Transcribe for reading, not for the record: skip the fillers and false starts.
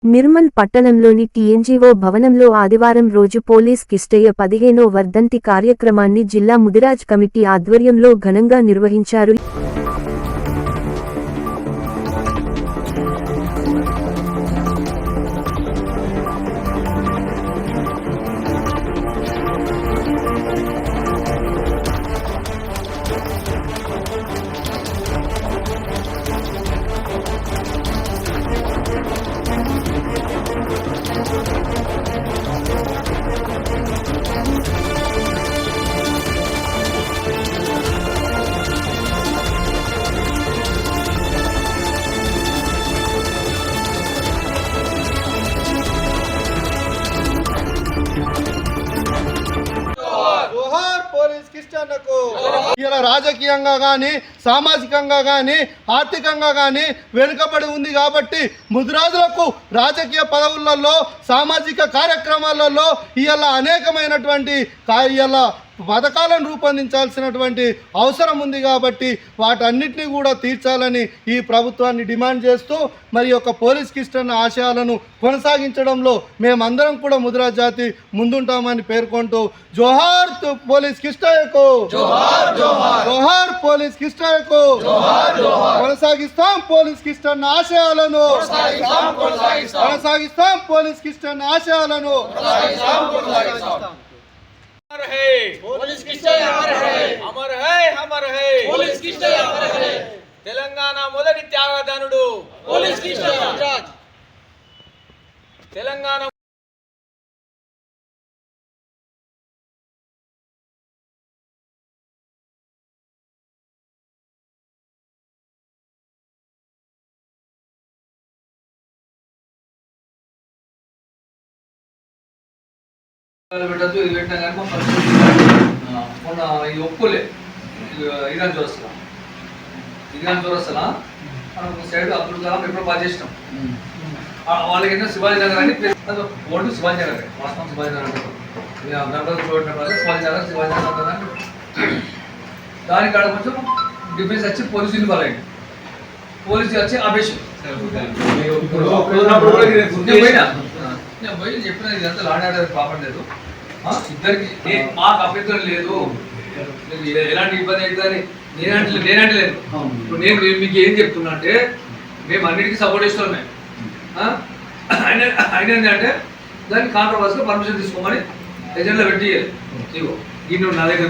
నిర్మల్ పట్టణంలోని టీఎన్జీఓ భవనంలో ఆదివారం రోజు పోలీస్ కిష్టయ్య 15వ వర్ధంతి కార్యక్రమాన్ని జిల్లా ముదిరాజ్ కమిటీ ఆధ్వర్యంలో ఘనంగా నిర్వహించారు. ఇలా రాజకీయంగా కానీ సామాజికంగా కానీ ఆర్థికంగా కానీ వెనుకబడి ఉంది కాబట్టి ముదిరాజులకు రాజకీయ పదవులలో సామాజిక కార్యక్రమాలలో ఇలా అనేకమైనటువంటి ఇలా పథకాలను రూపొందించాల్సినటువంటి అవసరం ఉంది కాబట్టి వాటన్నిటినీ కూడా తీర్చాలని ఈ ప్రభుత్వాన్ని డిమాండ్ చేస్తూ మరి యొక్క పోలీస్ కిష్టన్న ఆశయాలను కొనసాగించడంలో మేమందరం కూడా ముదిరాజ్ జాతి ముందుంటామని పేర్కొంటూ జోహార్ పోలీస్ కిష్టయ్యకు, జోహార్ పోలీస్ కిష్టయ్యకు, కొనసాగిస్తాం పోలీస్ కిష్టన్న ఆశయాలను, కొనసాగిస్తాం పోలీస్ కిష్టన్న ఆశయాలను. अमर है पुलिस किस्टయ్య अमर है, अमर है, अमर है पुलिस किस्टయ్య अमर है. తెలంగాణ మొదటి త్యాగధనుడు పోలీస్ కిస్టయ్య. తెలంగాణ పెట్టద్దు ఇది పెట్టినా కానీ మొన్న ఇది ఒప్పుకోలే. ఇరాన్ చూరస్తున్నా మనం సైడ్ అబ్దుల్ కలాం ఎప్పుడో బాగా చేసినాం. వాళ్ళకి ఏంటంటే శివాజీ నగర్ అని ఓల్డ్ శివాజీ నగర్, వాస్తవం శివాజీ నగర్ అంటారు. గణపతి చూడటం శివాజీ నగర్ అని దానికి ఆడ కొంచెం డిఫెన్స్ వచ్చి పోలీసు ఇన్వాల్వ్ అయ్యింది. పోలీసు వచ్చి ఆపేసి నేను పోయి చెప్పిన ఇదంతా లాడాడే పాపం లేదు, ఇద్దరికి మాకు అభ్యంతరం లేదు, ఎలాంటి ఇబ్బంది అవుతుందని నేనంటే లేదు. ఇప్పుడు నేను మీకు ఏం చెప్తున్నా అంటే మేము అన్నిటికీ సపోర్ట్ ఇస్తున్నాం. ఆయన అంటే దాన్ని కాంట్రవర్సీలో పర్మిషన్ తీసుకోమని ఎజెంట్లో పెట్టి ఇగో ఈ నా దగ్గర